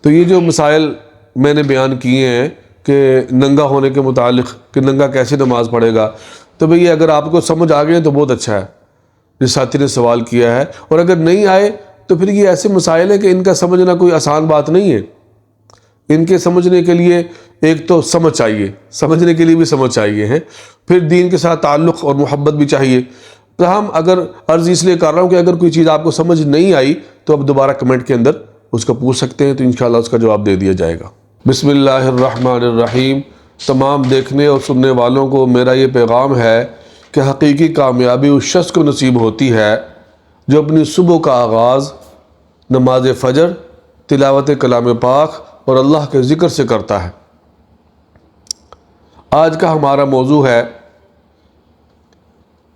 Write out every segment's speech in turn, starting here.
تو یہ جو مسائل میں نے بیان کیے ہیں کہ ننگا ہونے کے متعلق کہ ننگا کیسے نماز پڑھے گا، تو بھئی اگر آپ کو سمجھ آ گئے تو بہت اچھا ہے جس ساتھی نے سوال کیا ہے، اور اگر نہیں آئے تو پھر یہ ایسے مسائل ہیں کہ ان کا سمجھنا کوئی آسان بات نہیں ہے۔ ان کے سمجھنے کے لیے ایک تو سمجھ چاہیے، سمجھنے کے لیے بھی سمجھ چاہیے ہے، پھر دین کے ساتھ تعلق اور محبت بھی چاہیے۔ تو ہم اگر عرض اس لیے کر رہا ہوں کہ اگر کوئی چیز آپ کو سمجھ نہیں آئی تو اب دوبارہ کمنٹ کے اندر اس کو پوچھ سکتے ہیں، تو انشاءاللہ اس کا جواب دے دیا جائے گا۔ بسم اللہ الرحمن الرحیم۔ تمام دیکھنے اور سننے والوں کو میرا یہ پیغام ہے کہ حقیقی کامیابی اس شخص کو نصیب ہوتی ہے جو اپنی صبح کا آغاز نماز فجر، تلاوت کلام پاک اور اللہ کے ذکر سے کرتا ہے۔ آج کا ہمارا موضوع ہے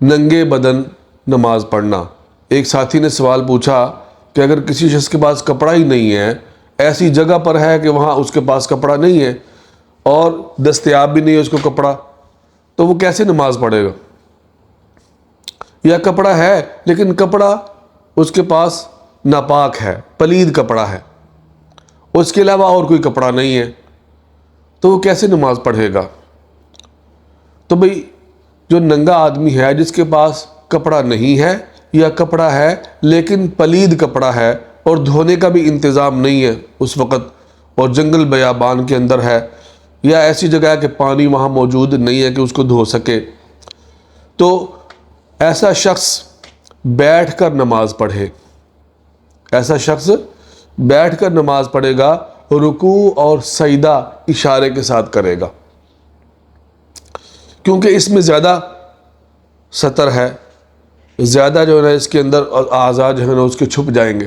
ننگے بدن نماز پڑھنا۔ ایک ساتھی نے سوال پوچھا کہ اگر کسی شخص کے پاس کپڑا ہی نہیں ہے، ایسی جگہ پر ہے کہ وہاں اس کے پاس کپڑا نہیں ہے اور دستیاب بھی نہیں ہے اس کو کپڑا، تو وہ کیسے نماز پڑھے گا؟ یا کپڑا ہے لیکن کپڑا اس کے پاس ناپاک ہے، پلید کپڑا ہے، اس کے علاوہ اور کوئی کپڑا نہیں ہے، تو وہ کیسے نماز پڑھے گا؟ تو بھئی جو ننگا آدمی ہے جس کے پاس کپڑا نہیں ہے یا کپڑا ہے لیکن پلید کپڑا ہے اور دھونے کا بھی انتظام نہیں ہے اس وقت، اور جنگل بیابان کے اندر ہے یا ایسی جگہ ہے کہ پانی وہاں موجود نہیں ہے کہ اس کو دھو سکے، تو ایسا شخص بیٹھ کر نماز پڑھے۔ ایسا شخص بیٹھ کر نماز پڑھے گا، رکوع اور سجدہ اشارے کے ساتھ کرے گا، کیونکہ اس میں زیادہ ستر ہے، زیادہ جو ہے نا اس کے اندر اعضاء جو ہے نا اس کے چھپ جائیں گے۔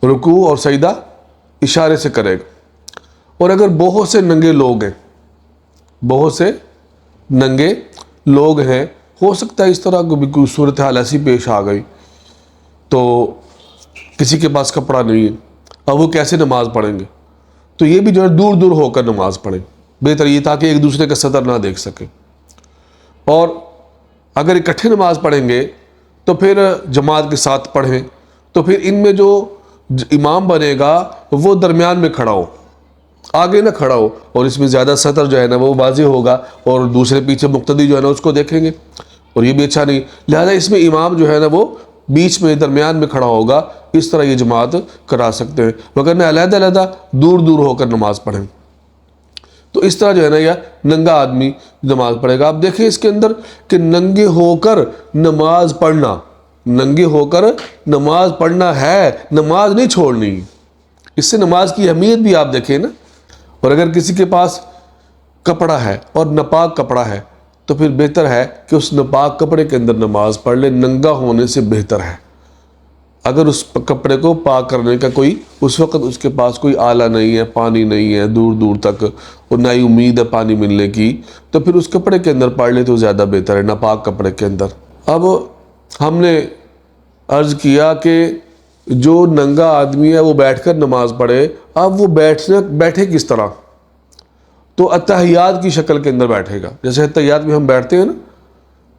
رکوع اور سجدہ اشارے سے کرے گا۔ اور اگر بہت سے ننگے لوگ ہیں، بہت سے ننگے لوگ ہیں، ہو سکتا ہے اس طرح کوئی صورتحال ایسی پیش آ گئی تو کسی کے پاس کپڑا نہیں ہے، اب وہ کیسے نماز پڑھیں گے؟ تو یہ بھی جو ہے دور دور ہو کر نماز پڑھیں، بہتر یہ تاکہ ایک دوسرے کا سطر نہ دیکھ سکے۔ اور اگر اکٹھے نماز پڑھیں گے تو پھر جماعت کے ساتھ پڑھیں، تو پھر ان میں جو امام بنے گا وہ درمیان میں کھڑا ہو، آگے نہ کھڑا ہو، اور اس میں زیادہ سطر جو ہے نا وہ واضح ہوگا اور دوسرے پیچھے مقتدی جو ہے نا اس کو دیکھیں گے، اور یہ بھی اچھا نہیں۔ لہذا اس میں امام جو ہے نا وہ بیچ میں درمیان میں کھڑا ہوگا، اس طرح یہ جماعت کرا سکتے ہیں، مگر نہ علیحدہ علیحدہ دور دور ہو کر نماز پڑھیں۔ تو اس طرح جو ہے نا یہ ننگا آدمی نماز پڑھے گا۔ آپ دیکھیں اس کے اندر کہ ننگے ہو کر نماز پڑھنا، ننگے ہو کر نماز پڑھنا ہے، نماز نہیں چھوڑنی۔ اس سے نماز کی اہمیت بھی آپ دیکھیں نا۔ اور اگر کسی کے پاس کپڑا ہے اور ناپاک کپڑا ہے تو پھر بہتر ہے کہ اس ناپاک کپڑے کے اندر نماز پڑھ لے، ننگا ہونے سے بہتر ہے۔ اگر اس کپڑے کو پاک کرنے کا کوئی اس وقت اس کے پاس کوئی آلہ نہیں ہے، پانی نہیں ہے دور دور تک، اور نہ ہی امید ہے پانی ملنے کی، تو پھر اس کپڑے کے اندر پڑھ لے تو زیادہ بہتر ہے، ناپاک کپڑے کے اندر۔ اب ہم نے عرض کیا کہ جو ننگا آدمی ہے وہ بیٹھ کر نماز پڑھے۔ اب وہ بیٹھے کس طرح؟ تو اتحیات کی شکل کے اندر بیٹھے گا، جیسے اتحیات میں ہم بیٹھتے ہیں نا،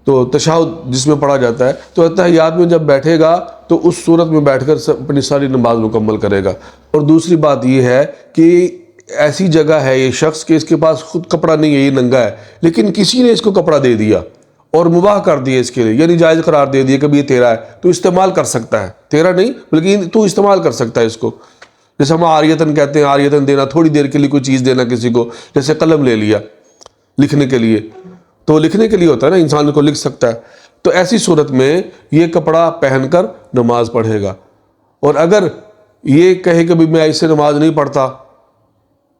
تو تشہد جس میں پڑھا جاتا ہے، تو اتحیات میں جب بیٹھے گا تو اس صورت میں بیٹھ کر اپنی ساری نماز مکمل کرے گا۔ اور دوسری بات یہ ہے کہ ایسی جگہ ہے یہ شخص کہ اس کے پاس خود کپڑا نہیں ہے، یہ ننگا ہے، لیکن کسی نے اس کو کپڑا دے دیا اور مباح کر دیا اس کے لیے، یعنی جائز قرار دے دیا کہ یہ تیرا ہے، تو استعمال کر سکتا ہے، تیرا نہیں بلکہ تو استعمال کر سکتا ہے اس کو۔ جیسے ہم عاریتاً کہتے ہیں، عاریتاً دینا، تھوڑی دیر کے لیے کوئی چیز دینا کسی کو، جیسے قلم لے لیا لکھنے کے لیے، تو لکھنے کے لیے ہوتا ہے نا، انسان کو لکھ سکتا ہے، تو ایسی صورت میں یہ کپڑا پہن کر نماز پڑھے گا۔ اور اگر یہ کہے کہ میں ایسے نماز نہیں پڑھتا،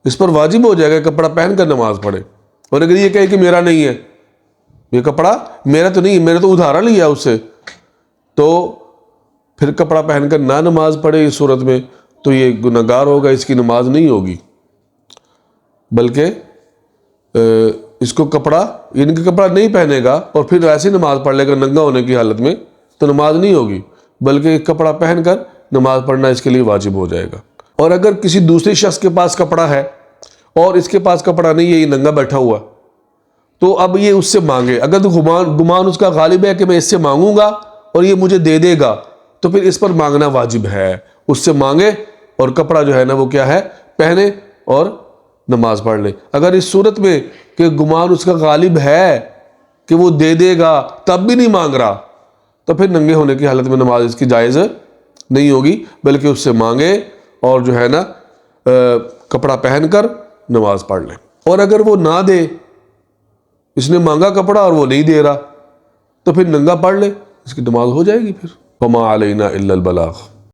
اس پر واجب ہو جائے گا کپڑا پہن کر نماز پڑھے۔ اور اگر یہ کہے کہ میرا نہیں ہے، یہ کپڑا میرا تو نہیں، میں نے تو ادھارا لیا اس سے، تو پھر کپڑا پہن کر نہ نماز پڑھے اس صورت میں تو یہ گنہگار ہوگا، اس کی نماز نہیں ہوگی، بلکہ اس کو کپڑا، ان کا کپڑا نہیں پہنے گا اور پھر ایسی نماز پڑھ لے گا ننگا ہونے کی حالت میں، تو نماز نہیں ہوگی، بلکہ کپڑا پہن کر نماز پڑھنا اس کے لیے واجب ہو جائے گا۔ اور اگر کسی دوسرے شخص کے پاس کپڑا ہے اور اس کے پاس کپڑا نہیں ہے، یہ ننگا بیٹھا ہوا، تو اب یہ اس سے مانگے، اگر تو گمان اس کا غالب ہے کہ میں اس سے مانگوں گا اور یہ مجھے دے دے گا، تو پھر اس پر مانگنا واجب ہے، اس سے مانگے اور کپڑا جو ہے نا وہ کیا ہے پہنے اور نماز پڑھ لے۔ اگر اس صورت میں کہ گمان اس کا غالب ہے کہ وہ دے دے گا تب بھی نہیں مانگ رہا، تو پھر ننگے ہونے کی حالت میں نماز اس کی جائز نہیں ہوگی، بلکہ اس سے مانگے اور جو ہے نا کپڑا پہن کر نماز پڑھ لیں۔ اور اگر وہ نہ دے، اس نے مانگا کپڑا اور وہ نہیں دے رہا، تو پھر ننگا پڑھ لے، اس کی نماز ہو جائے گی پھر۔ وما علینا الا البلاغ۔